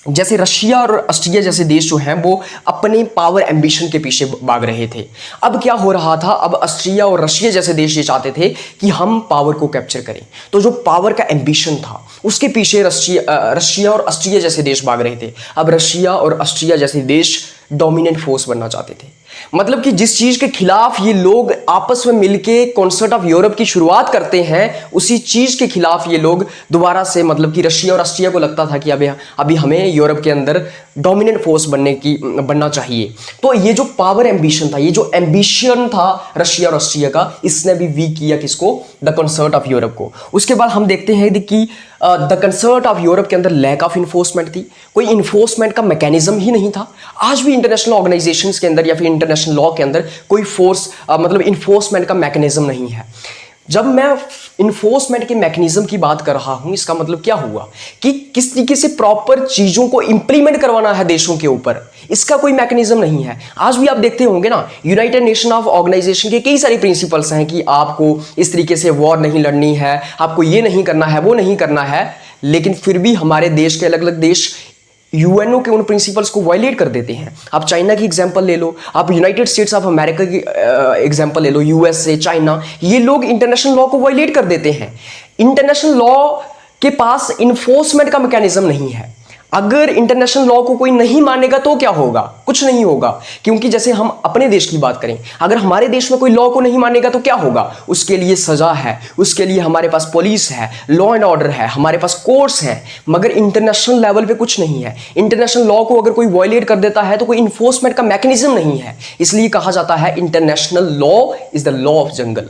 A: जैसे रशिया और ऑस्ट्रिया जैसे देश जो हैं वो अपने पावर एम्बिशन के पीछे भाग रहे थे। अब क्या हो रहा था, अब ऑस्ट्रिया और रशिया जैसे देश ये चाहते थे कि हम पावर को कैप्चर करें। तो जो पावर का एम्बिशन था उसके पीछे रशिया और ऑस्ट्रिया जैसे देश भाग रहे थे। अब रशिया और ऑस्ट्रिया जैसे देश डोमिनेंट फोर्स बनना चाहते थे। मतलब कि जिस चीज के खिलाफ ये लोग आपस में मिलके कॉन्सर्ट ऑफ यूरोप की शुरुआत करते हैं, उसी चीज के खिलाफ ये लोग दोबारा से, मतलब कि रशिया और ऑस्ट्रिया को लगता था कि अभी हमें यूरोप के अंदर डोमिनेंट फोर्स बनना चाहिए। तो ये जो पावर एम्बिशन था, ये जो एम्बिशन था रशिया और ऑस्ट्रिया का, इसने भी वीक किया किसको? द कॉन्सर्ट ऑफ यूरोप को। उसके बाद हम देखते हैं कि द कंसर्ट ऑफ यूरोप के अंदर लैक ऑफ इन्फोर्समेंट थी, कोई इन्फोर्समेंट का मैकेनिज्म ही नहीं था। आज भी इंटरनेशनल ऑर्गेनाइजेशंस के अंदर या फिर इंटरनेशनल लॉ के अंदर कोई फोर्स मतलब इन्फोर्समेंट का मैकेनिज्म नहीं है। जब मैं इन्फोर्समेंट के मैकेनिज्म की बात कर रहा हूं, इसका मतलब क्या हुआ कि किस तरीके से प्रॉपर चीजों को इंप्लीमेंट करवाना है देशों के ऊपर, इसका कोई मैकेनिज्म नहीं है। आज भी आप देखते होंगे ना, यूनाइटेड नेशन ऑफ ऑर्गेनाइजेशन के कई सारे प्रिंसिपल्स हैं कि आपको इस तरीके से वॉर नहीं लड़नी है, आपको ये नहीं करना है, वो नहीं करना है, लेकिन फिर भी हमारे देश के अलग अलग देश यूएनओ के उन प्रिंसिपल्स को वायलेट कर देते हैं। आप चाइना की एग्जांपल ले लो, आप यूनाइटेड स्टेट्स ऑफ अमेरिका की एग्जांपल ले लो, यूएसए, चाइना, ये लोग इंटरनेशनल लॉ को वायलेट कर देते हैं। इंटरनेशनल लॉ के पास इन्फोर्समेंट का मैकेनिज्म नहीं है। अगर इंटरनेशनल लॉ को कोई नहीं मानेगा तो क्या होगा? कुछ नहीं होगा, क्योंकि जैसे हम अपने देश की बात करें, अगर हमारे देश में कोई लॉ को नहीं मानेगा तो क्या होगा? उसके लिए सजा है, उसके लिए हमारे पास पुलिस है, लॉ एंड ऑर्डर है, हमारे पास कोर्ट्स हैं, मगर इंटरनेशनल लेवल पे कुछ नहीं है। इंटरनेशनल लॉ को अगर कोई वायलेट कर देता है तो कोई इन्फोर्समेंट का मैकेनिज्म नहीं है। इसलिए कहा जाता है international law is the law of jungle,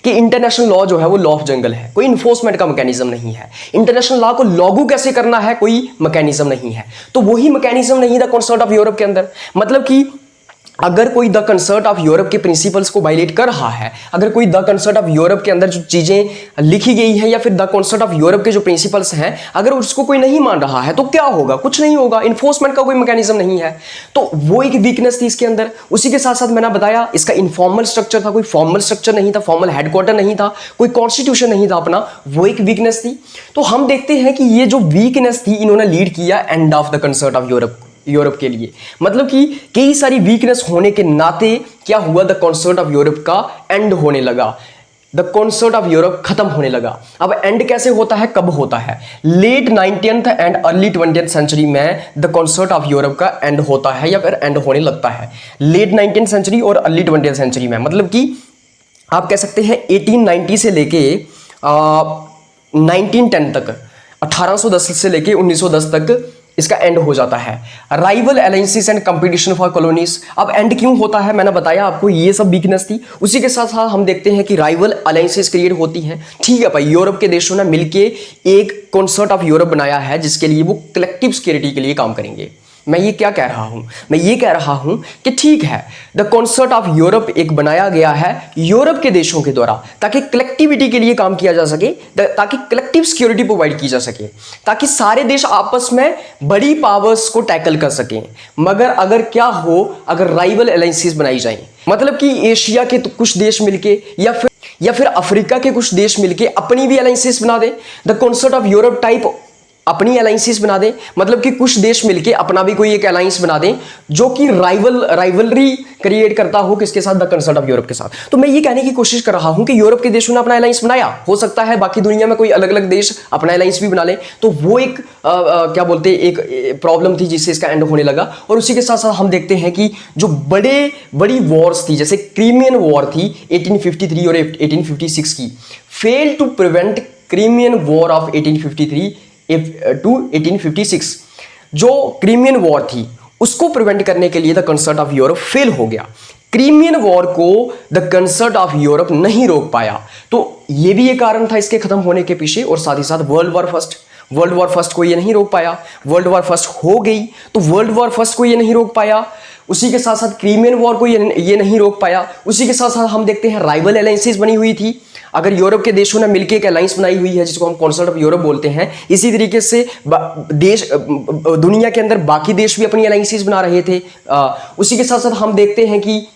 A: कि इंटरनेशनल लॉ जो है वो लॉ ऑफ जंगल है, कोई इन्फोर्समेंट का मैकेनिज्म नहीं है। इंटरनेशनल लॉ को लागू कैसे करना है, कोई मैकेनिज्म नहीं है। तो वही मैकेनिज्म नहीं था कॉन्सर्ट ऑफ यूरोप के अंदर। मतलब कि अगर कोई द कंसर्ट ऑफ यूरोप के प्रिंसिपल्स को वायलेट कर रहा है, अगर कोई द कंसर्ट ऑफ यूरोप के अंदर जो चीजें लिखी गई हैं या फिर द कंसर्ट ऑफ यूरोप के जो प्रिंसिपल्स हैं, अगर उसको कोई नहीं मान रहा है तो क्या होगा? कुछ नहीं होगा, इन्फोर्समेंट का कोई मैकेनिज्म नहीं है। तो वो एक वीकनेस थी इसके अंदर। उसी के साथ साथ मैंने बताया इसका इनफॉर्मल स्ट्रक्चर था, कोई फॉर्मल स्ट्रक्चर नहीं था, फॉर्मल हेडक्वार्टर नहीं था, कोई कॉन्स्टिट्यूशन नहीं था अपना, वो एक वीकनेस थी। तो हम देखते हैं कि ये जो वीकनेस थी, इन्होंने लीड किया end of the concert of Europe के लिए। मतलब कि कई सारी वीकनेस होने के नाते क्या हुआ? द कॉन्सर्ट ऑफ यूरोप का एंड होने लगा, द कॉन्सर्ट ऑफ यूरोप खत्म होने लगा। अब एंड कैसे होता है, कब होता है? Late 19th and early 20th century में द कॉन्सर्ट ऑफ यूरोप का एंड होता है या फिर एंड होने लगता है। लेट 19th सेंचुरी और अर्ली 20th सेंचुरी में, मतलब कि आप कह सकते हैं 1890 से लेके 1910 तक, 1810 से लेके 1910 तक इसका एंड हो जाता है। Rival alliances and competition for colonies. अब एंड क्यों होता है, मैंने बताया आपको, ये सब वीकनेस थी। उसी के साथ साथ हम देखते हैं कि राइवल अलायंसेस क्रिएट होती हैं। ठीक है भाई, यूरोप के देशों ने मिलके एक कॉन्सर्ट ऑफ यूरोप बनाया है जिसके लिए वो कलेक्टिव सिक्योरिटी के लिए काम करेंगे। मैं ये क्या कह रहा हूं? मैं ये कह रहा हूं कि ठीक है, द कॉन्सर्ट ऑफ यूरोप एक बनाया गया है यूरोप के देशों के द्वारा, ताकि कलेक्टिविटी के लिए काम किया जा सके, ताकि कलेक्टिव सिक्योरिटी प्रोवाइड की जा सके, ताकि सारे देश आपस में बड़ी पावर्स को टैकल कर सकें। मगर अगर क्या हो, अगर राइवल अलायंसेस बनाई जाएं, मतलब कि एशिया के तो कुछ देश मिलके या फिर अफ्रीका के कुछ देश मिलके अपनी भी अलायंसेस बना दें, the Concert of Europe type अपनी अलायंसेस बना दें, मतलब कि कुछ देश मिलके अपना भी कोई एक अलायंस बना दें जो कि राइवलरी क्रिएट करता हो, किसके साथ? द कंसर्ट ऑफ यूरोप के साथ। तो मैं ये कहने की कोशिश कर रहा हूं कि यूरोप के देशों ने अपना अलायंस बनाया, हो सकता है बाकी दुनिया में कोई अलग अलग देश अपना अलायंस भी बना ले, तो वो एक क्या बोलते हैं, एक प्रॉब्लम थी जिससे इसका एंड होने लगा। और उसी के साथ साथ हम देखते हैं कि जो बड़ी वॉर्स थी, जैसे क्रीमियन वॉर थी 1853 और 1856 की, fail to prevent Crimean war of 1853 to 1856, जो क्रीमियन वॉर थी उसको प्रिवेंट करने के लिए the concert of Europe fail हो गया। क्रीमियन वॉर को द कंसर्ट ऑफ यूरोप नहीं रोक पाया, तो ये भी एक कारण था इसके खत्म होने के पीछे। और साथ ही साथ वर्ल्ड वॉर फर्स्ट को ये नहीं रोक पाया। वर्ल्ड वॉर फर्स्ट हो गई तो वर्ल्ड वॉर फर्स्ट को ये नहीं रोक पाया, उसी के साथ साथ क्रीमियन वॉर को ये नहीं रोक पाया। उसी के साथ साथ हम देखते हैं राइवल अलायंसेस बनी हुई थी। अगर यूरोप के देशों ने मिलकर एक अलायंस बनाई हुई है जिसको हम कॉन्सर्ट ऑफ यूरोप बोलते हैं, इसी तरीके से देश दुनिया के अंदर बाकी देश भी अपनी अलायंसेस बना रहे थे। उसी के साथ साथ हम देखते हैं कि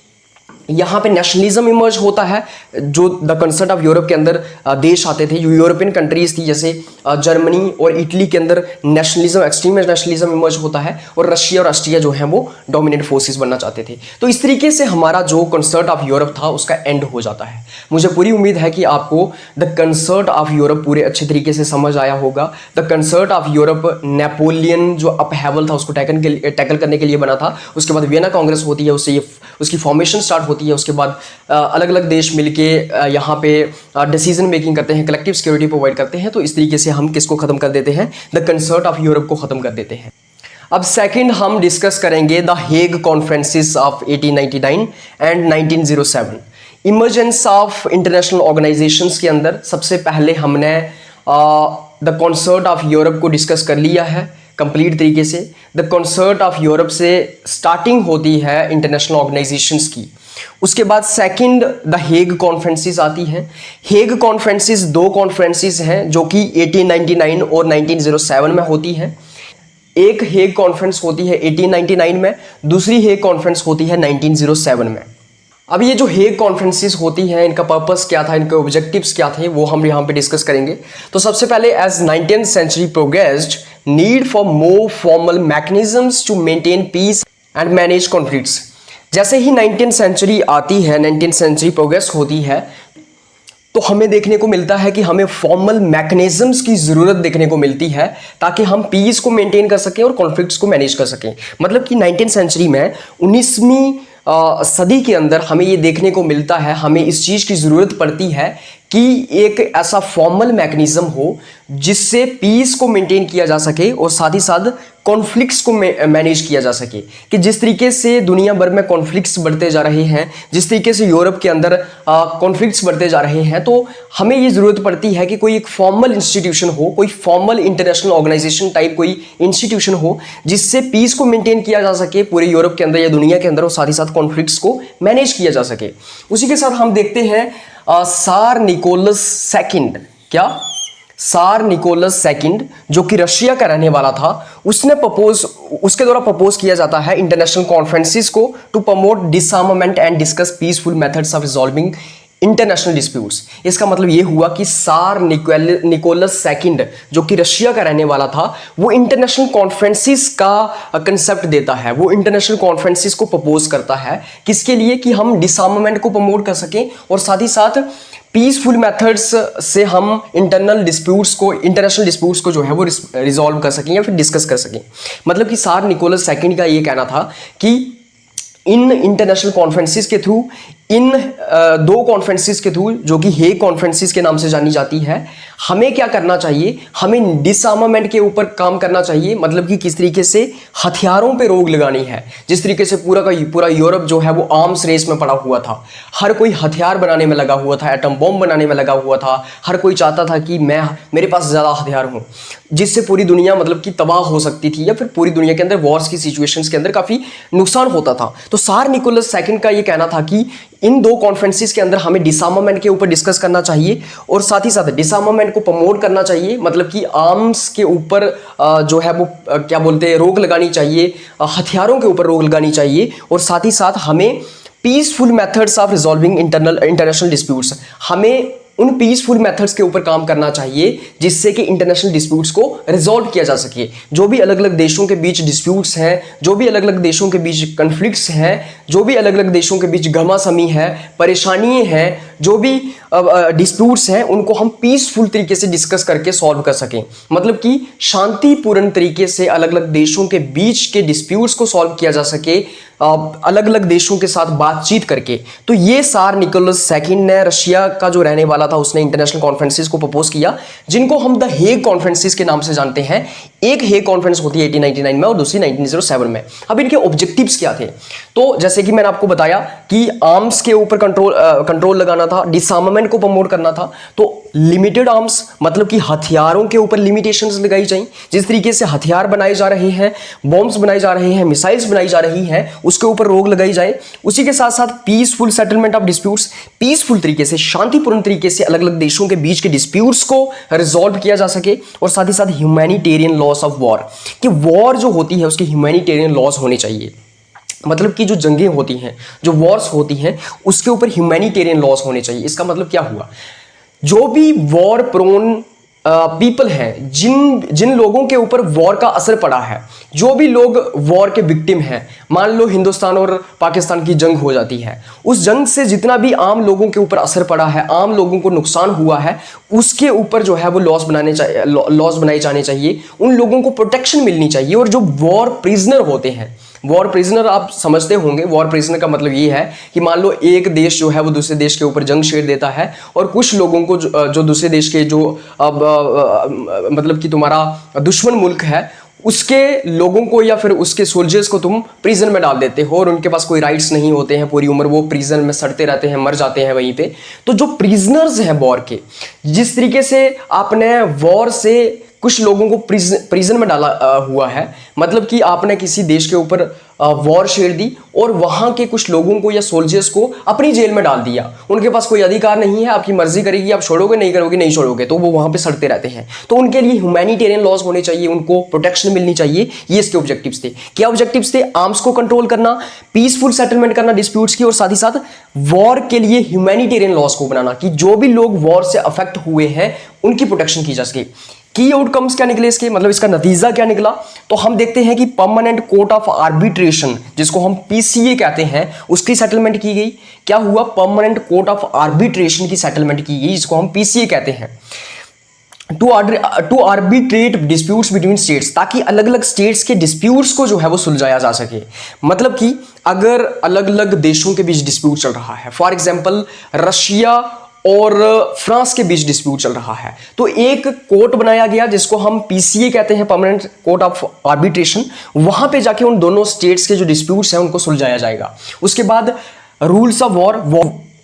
A: यहाँ पे नेशनलिज्म इमर्ज होता है, जो द कंसर्ट ऑफ यूरोप के अंदर देश आते थे, जो यूरोपियन कंट्रीज थी, जैसे जर्मनी और इटली के अंदर नेशनलिज्म, एक्सट्रीम नेशनलिज्म इमर्ज होता है, और रशिया और ऑस्ट्रिया जो है वो डोमिनेंट फोर्सेस बनना चाहते थे। तो इस तरीके से हमारा जो कंसर्ट ऑफ यूरोप था उसका एंड हो जाता है। मुझे पूरी उम्मीद है कि आपको द कंसर्ट ऑफ यूरोप पूरे अच्छे तरीके से समझ आया होगा। The concert of Europe Napoleon जो अपहेवल था उसको टैकल करने के लिए बना था। उसके बाद वियना कांग्रेस होती है, उससे उसकी फॉर्मेशन स्टार्ट होती है। उसके बाद अलग अलग देश मिलके यहाँ पे डिसीजन मेकिंग करते हैं, कलेक्टिव सिक्योरिटी प्रोवाइड करते हैं। तो इस तरीके से हम किसको खत्म कर देते हैं, द कंसर्ट ऑफ यूरोप को खत्म कर देते हैं। अब सेकंड हम डिस्कस करेंगे the Hague conferences of 1899 and 1907। Emergence of international organisations के अंदर सबसे पहले हमने द कंसर्ट ऑफ यूरोप को डिस्कस कर लिया है कंप्लीट तरीके से। द कंसर्ट ऑफ यूरोप से स्टार्टिंग होती है इंटरनेशनल ऑर्गेनाइजेशंस की। उसके बाद सेकंड द हेग कॉन्फ्रेंसेस आती हैं। हेग कॉन्फ्रेंसेस दो कॉन्फ्रेंसेस हैं जो कि 1899 और 1907 में होती हैं। एक हेग कॉन्फ्रेंस होती है 1899 में, दूसरी हेग कॉन्फ्रेंस होती है 1907 में। अब ये जो हेग कॉन्फ्रेंसेस होती हैं, इनका पर्पस क्या था, इनके ऑब्जेक्टिव्स क्या थे, वो हम यहाँ पे डिस्कस करेंगे। तो सबसे पहले, as 19th century progressed, need for more formal mechanisms to maintain peace and manage conflicts. जैसे ही 19th सेंचुरी आती है, 19th सेंचुरी प्रोग्रेस होती है, तो हमें देखने को मिलता है कि हमें फॉर्मल मैकेनिज्म्स की ज़रूरत देखने को मिलती है ताकि हम पीस को मेंटेन कर सकें और कॉन्फ्लिक्ट्स को मैनेज कर सकें। मतलब कि 19th सेंचुरी में 19वीं सदी के अंदर हमें ये देखने को मिलता है, हमें इस चीज़ की ज़रूरत पड़ती है कि एक ऐसा फॉर्मल मैकेनिज्म हो जिससे पीस को मेंटेन किया जा सके और साथ ही साथ कॉन्फ्लिक्ट्स को मैनेज किया जा सके। कि जिस तरीके से दुनिया भर में कॉन्फ्लिक्ट्स बढ़ते जा रहे हैं, जिस तरीके से यूरोप के अंदर कॉन्फ्लिक्ट्स बढ़ते जा रहे हैं, तो हमें ये ज़रूरत पड़ती है कि कोई एक फॉर्मल इंस्टीट्यूशन हो, कोई फॉर्मल इंटरनेशनल ऑर्गेनाइजेशन टाइप कोई इंस्टीट्यूशन हो जिससे पीस को मेंटेन किया जा सके पूरे यूरोप के अंदर या दुनिया के अंदर, और साथ ही साथ कॉन्फ्लिक्ट्स को मैनेज किया जा सके। उसी के साथ हम देखते हैं सार निकोलस सेकंड, क्या सार निकोलस सेकंड जो कि रशिया का रहने वाला था, उसके द्वारा प्रपोज किया जाता है इंटरनेशनल कॉन्फ्रेंसेस को to promote disarmament and discuss peaceful methods of resolving international disputes. इसका मतलब ये हुआ कि सार निकोलस सेकंड जो कि रशिया का रहने वाला था, वो इंटरनेशनल कॉन्फ्रेंसेस का कंसेप्ट देता है, वो इंटरनेशनल कॉन्फ्रेंसेस को प्रपोज करता है। किसके लिए? कि हम डिसआर्मामेंट को प्रमोट कर सकें और साथ ही साथ पीसफुल मेथड्स से हम इंटरनेशनल डिस्प्यूट्स को जो है वो रिजॉल्व कर सकें या फिर डिस्कस कर सकें। मतलब कि सार निकोलस सेकंड का ये कहना था कि इन इंटरनेशनल कॉन्फ्रेंसेस के थ्रू, इन दो कॉन्फ्रेंसेस के थ्रू जो कि हेग कॉन्फ्रेंसेस के नाम से जानी जाती है, हमें क्या करना चाहिए, हमें डिसआर्मामेंट के ऊपर काम करना चाहिए। मतलब कि किस तरीके से हथियारों पे रोक लगानी है। जिस तरीके से पूरा का पूरा यूरोप जो है वो आर्म्स रेस में पड़ा हुआ था, हर कोई हथियार बनाने में लगा हुआ था, एटम बॉम्ब बनाने में लगा हुआ था, हर कोई चाहता था कि मेरे पास ज़्यादा हथियार हों, जिससे पूरी दुनिया मतलब कि तबाह हो सकती थी या फिर पूरी दुनिया के अंदर वॉर्स की सिचुएशंस के अंदर काफ़ी नुकसान होता था। तो सार निकोलस सेकंड का ये कहना था कि इन दो कॉन्फ्रेंसेस के अंदर हमें डिसआर्मामेंट के ऊपर डिस्कस करना चाहिए और साथ ही साथ डिसआर्मामेंट को प्रमोट करना चाहिए। मतलब कि आर्म्स के ऊपर जो है वो क्या बोलते हैं, रोक लगानी चाहिए, हथियारों के ऊपर रोक लगानी चाहिए, और साथ ही साथ हमें peaceful methods of resolving international disputes, हमें उन पीसफुल मेथड्स के ऊपर काम करना चाहिए जिससे कि इंटरनेशनल डिस्प्यूट्स को रिजॉल्व किया जा सके। जो भी अलग अलग देशों के बीच डिस्प्यूट्स हैं, जो भी अलग अलग देशों के बीच कन्फ्लिक्ट्स हैं, जो भी अलग अलग देशों के बीच घमासमी है, परेशानियां हैं, जो भी डिस्प्यूट्स हैं, उनको हम पीसफुल तरीके से डिस्कस करके सॉल्व कर सकें। मतलब कि शांतिपूर्ण तरीके से अलग अलग देशों के बीच के डिस्प्यूट्स को सॉल्व किया जा सके, अलग अलग देशों के साथ बातचीत करके। तो ये सार निकोलस सेकंड ने, रशिया का जो रहने वाला था, उसने इंटरनेशनल कॉन्फ्रेंसेस को प्रपोज किया जिनको हम द हेग कॉन्फ्रेंसेस के नाम से जानते हैं। एक हेग कॉन्फ्रेंस होती है 1899 में और दूसरी 1907 में। अब इनके ऑब्जेक्टिव्स क्या थे? तो जैसे कि मैंने आपको बताया कि आर्म्स के ऊपर कंट्रोल लगाना था, डिसआर्मामेंट को प्रमोट करना था। तो लिमिटेड आर्म्स मतलब कि हथियारों के ऊपर लिमिटेशंस लगाई जाए। जिस तरीके से हथियार बनाए जा रहे हैं, बॉम्ब्स बनाए जा रहे हैं, मिसाइल्स बनाई जा रही हैं, उसके ऊपर रोक लगाई जाए। उसी के साथ साथ peaceful settlement of disputes, peaceful तरीके से, शांतिपूर्ण तरीके से अलग अलग देशों के बीच के डिस्प्यूट्स को रिजॉल्व किया जा सके। और साथ ही साथ ह्यूमैनिटेरियन लॉस ऑफ वॉर, कि वॉर जो होती है उसके ह्यूमैनिटेरियन लॉस होने चाहिए। मतलब कि जो जंगें होती हैं, जो वॉर्स होती हैं, उसके ऊपर ह्यूमैनिटेरियन लॉज होने चाहिए। इसका मतलब क्या हुआ, जो भी वॉर प्रोन पीपल हैं, जिन जिन लोगों के ऊपर वॉर का असर पड़ा है, जो भी लोग वॉर के विक्टिम हैं, मान लो हिंदुस्तान और पाकिस्तान की जंग हो जाती है, उस जंग से जितना भी आम लोगों के ऊपर असर पड़ा है, आम लोगों को नुकसान हुआ है, उसके ऊपर जो है वो लॉस बनाए जाने चाहिए, उन लोगों को प्रोटेक्शन मिलनी चाहिए। और जो वॉर प्रिजनर होते हैं, वॉर प्रिजनर आप समझते होंगे, वॉर प्रिजनर का मतलब ये है कि मान लो एक देश जो है वो दूसरे देश के ऊपर जंग छेड़ देता है, और कुछ लोगों को जो दूसरे देश के जो मतलब कि तुम्हारा दुश्मन मुल्क है, उसके लोगों को या फिर उसके सोल्जर्स को तुम प्रिजन में डाल देते हो, और उनके पास कोई राइट्स नहीं होते हैं, पूरी उम्र वो प्रिजन में सड़ते रहते हैं, मर जाते हैं वहीं पे। तो जो प्रिजनर्स हैं वॉर के, जिस तरीके से आपने वॉर से कुछ लोगों को प्रिजन में डाला हुआ है, मतलब कि आपने किसी देश के ऊपर वॉर छेड़ दी और वहां के कुछ लोगों को या सोल्जर्स को अपनी जेल में डाल दिया, उनके पास कोई अधिकार नहीं है, आपकी मर्जी करेगी, आप छोड़ोगे नहीं करोगे, नहीं छोड़ोगे तो वो वहां पे सड़ते रहते हैं। तो उनके लिए ह्यूमैनिटेरियन लॉज होने चाहिए, उनको प्रोटेक्शन मिलनी चाहिए। ये इसके ऑब्जेक्टिव्स थे। क्या ऑब्जेक्टिव्स थे? आर्म्स को कंट्रोल करना, पीसफुल सेटलमेंट करना डिस्प्यूट्स की, और साथ ही साथ वॉर के लिए ह्यूमैनिटेरियन लॉज को बनाना कि जो भी लोग वॉर से अफेक्ट हुए हैं उनकी प्रोटेक्शन की जा सके। की आउटकम्स क्या निकले इसके, मतलब इसका नतीजा क्या निकला? तो हम देखते हैं कि परमानेंट कोर्ट ऑफ आर्बिट्रेशन, जिसको हम पीसीए कहते हैं, उसकी सेटलमेंट की गई। क्या हुआ? परमानेंट कोर्ट ऑफ आर्बिट्रेशन की सेटलमेंट की गई, जिसको हम पीसीए कहते हैं, to arbitrate disputes between states, ताकि अलग अलग स्टेट्स के डिस्प्यूट्स को जो है वो सुलझाया जा सके। मतलब कि अगर अलग अलग देशों के बीच डिस्प्यूट चल रहा है, फॉर एग्जांपल रशिया और फ्रांस के बीच डिस्प्यूट चल रहा है, तो एक कोर्ट बनाया गया जिसको हम पीसीए कहते हैं, परमानेंट कोर्ट ऑफ आर्बिट्रेशन। वहां पे जाके उन दोनों स्टेट्स के जो डिस्प्यूट्स हैं उनको सुलझाया जाएगा। उसके बाद रूल्स ऑफ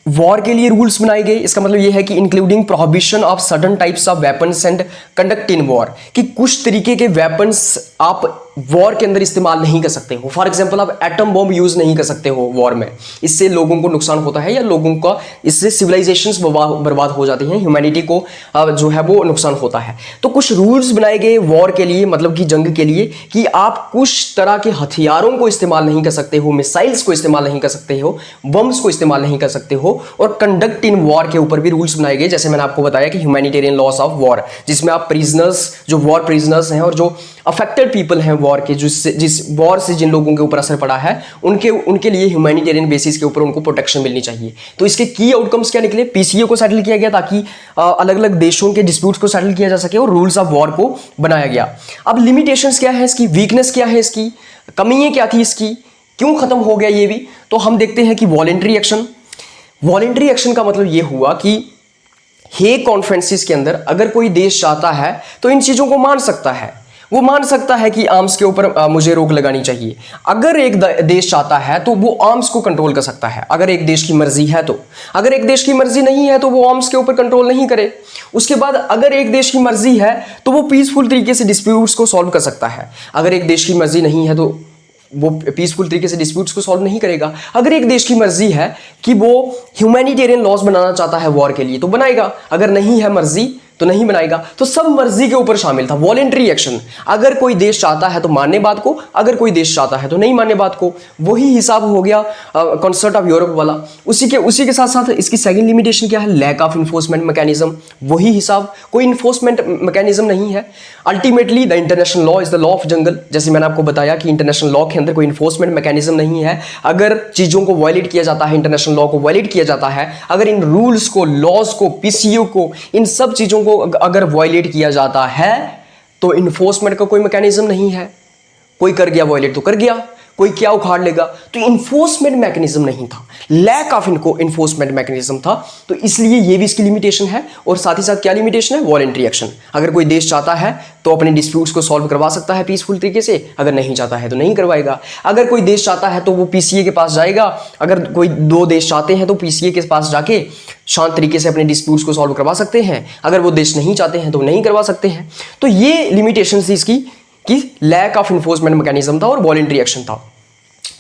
A: वॉर के लिए रूल्स बनाए गए। इसका मतलब यह है कि including prohibition of certain types of weapons and conduct in war, कि कुछ तरीके के वेपन्स आप वॉर के अंदर इस्तेमाल नहीं कर सकते हो। फॉर एग्जांपल आप एटम बॉम्ब यूज नहीं कर सकते हो वॉर में, इससे लोगों को नुकसान होता है या लोगों का इससे सिविलाइजेशंस बर्बाद हो जाती हैं, ह्यूमैनिटी को जो है वो नुकसान होता है। तो कुछ रूल्स बनाए गए वॉर के लिए, मतलब कि जंग के लिए, कि आप कुछ तरह के हथियारों को इस्तेमाल नहीं कर सकते हो, मिसाइल्स को इस्तेमाल नहीं कर सकते हो, बम्स को इस्तेमाल नहीं कर सकते हो। और कंडक्ट इन वॉर के ऊपर भी रूल्स बनाए गए, जैसे मैंने आपको बताया कि ह्यूमैनिटेरियन लॉस ऑफ वॉर, जिसमें आप प्रिजनर्स, जो वॉर प्रिजनर्स हैं और जो अफेक्टेड पीपल हैं वॉर के, जिस वॉर से जिन लोगों के ऊपर असर पड़ा है, उनके लिए ह्यूमैनिटेरियन बेसिस के ऊपर उनको प्रोटेक्शन मिलनी चाहिए। तो इसके की आउटकम्स क्या निकले? पीसीए को सेटल किया गया ताकि अलग अलग देशों के डिस्प्यूट्स को सेटल किया जा सके, और रूल्स ऑफ वॉर को बनाया गया। अब लिमिटेशंस क्या है इसकी, वीकनेस क्या है इसकी, कमियां क्या थी इसकी, क्यों खत्म हो गया ये भी? तो हम देखते हैं कि वॉलेंट्री एक्शन। वॉलेंट्री एक्शन का मतलब ये हुआ कि हेग कॉन्फ्रेंसिस के अंदर अगर कोई देश चाहता है तो इन चीजों को मान सकता है, वो मान सकता है कि आर्म्स के ऊपर मुझे रोक लगानी चाहिए। अगर एक देश चाहता है तो वो आर्म्स को कंट्रोल कर सकता है, अगर एक देश की मर्जी है तो। अगर एक देश की मर्जी नहीं है तो वो आर्म्स के ऊपर कंट्रोल नहीं करे। उसके बाद अगर एक देश की मर्जी है तो वो पीसफुल तरीके से डिस्प्यूट्स को सॉल्व कर सकता है। अगर एक देश की मर्जी नहीं है तो वो पीसफुल तरीके से डिस्प्यूट्स को सॉल्व नहीं करेगा। अगर एक देश की मर्जी है कि वो ह्यूमैनिटेरियन लॉज बनाना चाहता है वॉर के लिए तो बनाएगा, अगर नहीं है मर्जी तो नहीं बनाएगा। तो सब मर्जी के ऊपर शामिल था वॉलेंट्री एक्शन। अगर कोई देश चाहता है तो मानने बात को, अगर कोई देश चाहता है तो नहीं मानने बात को। वही हिसाब हो गया कंसर्ट ऑफ यूरोप वाला। उसी के साथ साथ इसकी सेकंड लिमिटेशन क्या है? Lack of enforcement mechanism. वही हिसाब, कोई इन्फोर्समेंट मैकेनिज्म नहीं है। Ultimately the international law is the law of jungle. जैसे मैंने आपको बताया कि इंटरनेशनल लॉ के अंदर कोई इन्फोर्समेंट मैकेनिज्म नहीं है। अगर चीजों को वायलेट किया जाता है, इंटरनेशनल लॉ को वायलेट किया जाता है, अगर इन रूल्स को, लॉज को, पीसीयू को, इन सब चीजों को अगर वायलेट किया जाता है तो इन्फोर्समेंट का कोई मैकेनिज्म नहीं है। कोई कर गया वायलेट तो कर गया, कोई क्या उखाड़ लेगा। तो इन्फोर्समेंट मैकेनिज्म नहीं था, लैक ऑफ इन्फोर्समेंट मैकेनिज्म था। तो इसलिए ये भी इसकी लिमिटेशन है। और साथ ही साथ क्या लिमिटेशन है? Voluntary action. अगर कोई देश चाहता है तो अपने डिस्प्यूट्स को सॉल्व करवा सकता है पीसफुल तरीके से, अगर नहीं चाहता है तो नहीं करवाएगा। अगर कोई देश चाहता है तो वो पीसीए के पास जाएगा। अगर कोई दो देश चाहते हैं तो पीसीए के पास जाके शांत तरीके से अपने डिस्प्यूट्स को सॉल्व करवा सकते हैं। अगर वो देश नहीं चाहते हैं तो नहीं करवा सकते हैं। तो ये लिमिटेशन थी इसकी कि लैक ऑफ इन्फोर्समेंट मैकेनिज्म था और वॉलेंट्री एक्शन था।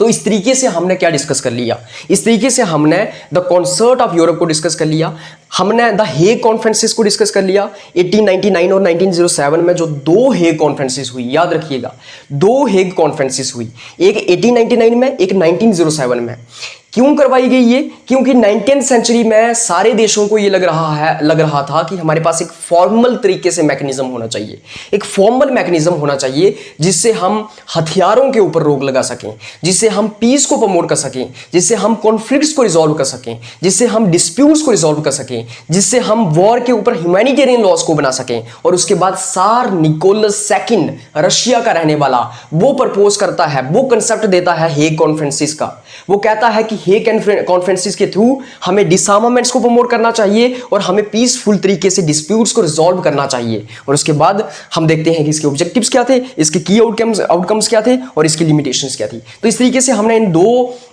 A: तो इस तरीके से हमने क्या डिस्कस कर लिया, इस तरीके से हमने द कॉन्सर्ट ऑफ यूरोप को डिस्कस कर लिया, हमने द हेग कॉन्फ्रेंसेस को डिस्कस कर लिया। 1899 और 1907 में जो दो हेग कॉन्फ्रेंसेस हुई, याद रखिएगा, दो हेग कॉन्फ्रेंसेस हुई, एक 1899 में, एक 1907 में। क्यों करवाई गई ये? क्योंकि 19th सेंचुरी में सारे देशों को ये लग रहा था कि हमारे पास एक फॉर्मल तरीके से मैकेनिज्म होना चाहिए, एक फॉर्मल मैकेनिज्म होना चाहिए जिससे हम हथियारों के ऊपर रोक लगा सकें, जिससे हम पीस को प्रमोट कर सकें, जिससे हम कॉन्फ्लिक्ट्स को रिजॉल्व कर सकें, जिससे हम डिस्प्यूट्स को रिजॉल्व कर सकें, जिससे हम वॉर के ऊपर ह्यूमैनिटेरियन लॉज को बना सकें। और उसके बाद सार निकोलस सेकंड, रशिया का रहने वाला, वो प्रपोज करता है, वो कंसेप्ट देता है हेग कॉन्फ्रेंसिस का। वो कहता है कि हेग कॉन्फ्रेंसिस के थ्रू हमें डिसआर्मामेंट्स को प्रमोट करना चाहिए और हमें पीसफुल तरीके से डिस्प्यूट्स को रिजॉल्व करना चाहिए। और उसके बाद हम देखते हैं कि इसके ऑब्जेक्टिव्स क्या थे, इसके की आउटकम्स क्या थे और इसकी लिमिटेशंस क्या थी। तो इस तरीके से हमने इन दो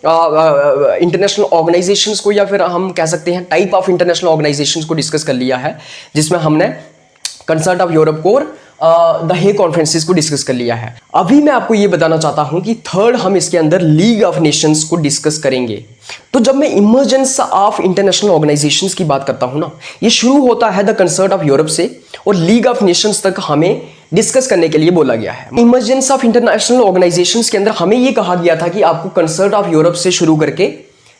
A: इंटरनेशनल ऑर्गेनाइजेशंस को, या फिर हम कह सकते हैं टाइप ऑफ इंटरनेशनल ऑर्गेनाइजेशंस को डिस्कस कर लिया है, जिसमें हमने कंसर्ट ऑफ यूरोप को और द हेग कॉन्फ्रेंसेस को डिस्कस कर लिया है। अभी मैं आपको ये बताना चाहता हूं कि थर्ड हम इसके अंदर लीग ऑफ नेशंस को डिस्कस करेंगे। तो जब मैं इमर्जेंस ऑफ इंटरनेशनल ऑर्गेनाइजेशंस की बात करता हूं ना, ये शुरू होता है द कंसर्ट ऑफ यूरोप से और लीग ऑफ नेशंस तक हमें डिस्कस करने के लिए बोला गया है। इमर्जेंस ऑफ इंटरनेशनल ऑर्गेनाइजेशंस के अंदर हमें यह कहा गया था कि आपको कंसर्ट ऑफ यूरोप से शुरू करके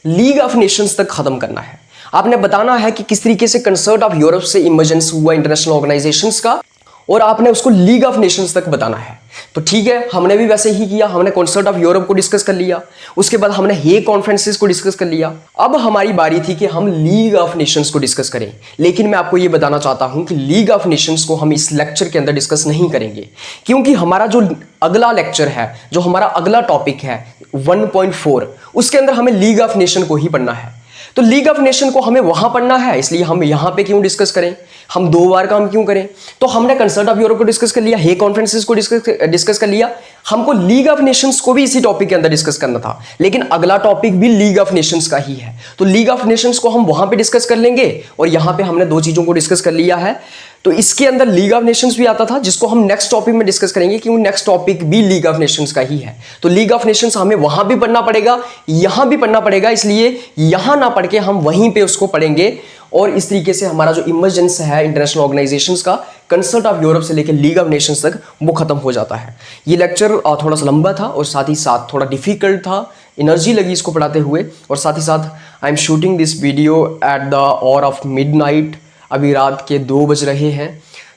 A: लीग ऑफ नेशंस तक खत्म करना है। आपने बताना है कि किस तरीके से कंसर्ट ऑफ यूरोप से इमर्जेंस हुआ इंटरनेशनल ऑर्गेनाइजेशंस का, और आपने उसको लीग ऑफ नेशंस तक बताना है। तो ठीक है, हमने भी वैसे ही किया, हमने कंसर्ट ऑफ यूरोप को डिस्कस कर लिया, उसके बाद हमने हेग कॉन्फ्रेंसेस को डिस्कस कर लिया। अब हमारी बारी थी कि हम लीग ऑफ नेशंस को डिस्कस करें, लेकिन मैं आपको यह बताना चाहता हूं कि लीग ऑफ नेशंस को हम इस लेक्चर के अंदर डिस्कस नहीं करेंगे, क्योंकि हमारा जो अगला लेक्चर है, जो हमारा अगला टॉपिक है 1.4, उसके अंदर हमें लीग ऑफ नेशन को ही पढ़ना है। तो लीग ऑफ नेशन को हमें वहां पढ़ना है, इसलिए हम यहां पे क्यों डिस्कस करें, हम दो बार काम क्यों करें। तो हमने कंसर्ट ऑफ यूरोप को डिस्कस कर लिया, हेग कॉन्फ्रेंसेस को डिस्कस कर लिया, हमको लीग ऑफ नेशंस को भी इसी टॉपिक के अंदर डिस्कस करना था, लेकिन अगला टॉपिक भी लीग ऑफ नेशंस का ही है। तो लीग ऑफ नेशंस को हम वहां पे डिस्कस कर लेंगे और यहां पे हमने दो चीजों को डिस्कस कर लिया है। तो इसके अंदर लीग ऑफ नेशंस भी आता था, जिसको हम नेक्स्ट टॉपिक में डिस्कस करेंगे, क्योंकि नेक्स्ट टॉपिक भी लीग ऑफ नेशंस का ही है। तो लीग ऑफ नेशंस हमें वहां भी पढ़ना पड़ेगा, यहां भी पढ़ना पड़ेगा, इसलिए यहां ना पढ़ के हम वहीं पे उसको पढ़ेंगे। और इस तरीके से हमारा जो इमर्जेंस है इंटरनेशनल ऑर्गेनाइजेशंस का, कंसर्ट ऑफ यूरोप से लेकर लीग ऑफ नेशंस तक, वो खत्म हो जाता है। ये लेक्चर थोड़ा सा लंबा था और साथ ही साथ थोड़ा डिफिकल्ट था, एनर्जी लगी इसको पढ़ाते हुए, और साथ ही साथ I am shooting this video at the hour of midnight. अभी रात के 2 बज रहे हैं,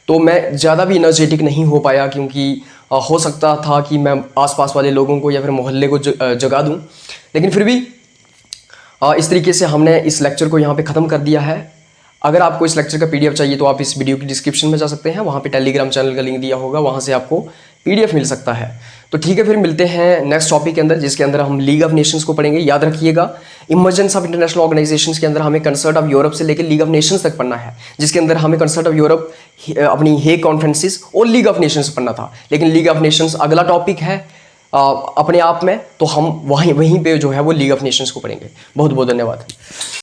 A: तो मैं ज़्यादा भी एनर्जेटिक नहीं हो पाया, क्योंकि हो सकता था कि मैं आसपास वाले लोगों को या फिर मोहल्ले को जगा दूं, लेकिन फिर भी इस तरीके से हमने इस लेक्चर को यहाँ पे ख़त्म कर दिया है। अगर आपको इस लेक्चर का पीडीएफ चाहिए तो आप इस वीडियो की डिस्क्रिप्शन में जा सकते हैं, वहाँ पे टेलीग्राम चैनल का लिंक दिया होगा, वहाँ से आपको पीडीएफ मिल सकता है। तो ठीक है, फिर मिलते हैं नेक्स्ट टॉपिक के अंदर, जिसके अंदर हम लीग ऑफ नेशंस को पढ़ेंगे। याद रखिएगा, इमर्जेंस ऑफ इंटरनेशनल ऑर्गेनाइजेशंस के अंदर हमें कंसर्ट ऑफ यूरोप से लेकर लीग ऑफ नेशंस तक पढ़ना है, जिसके अंदर हमें कंसर्ट ऑफ यूरोप, अपनी हेग कॉन्फ्रेंसिस और लीग ऑफ नेशंस पढ़ना था। लेकिन लीग ऑफ नेशंस अगला टॉपिक है अपने आप में, तो हम वहीं पे जो है वो लीग ऑफ नेशंस को पढ़ेंगे। बहुत बहुत धन्यवाद।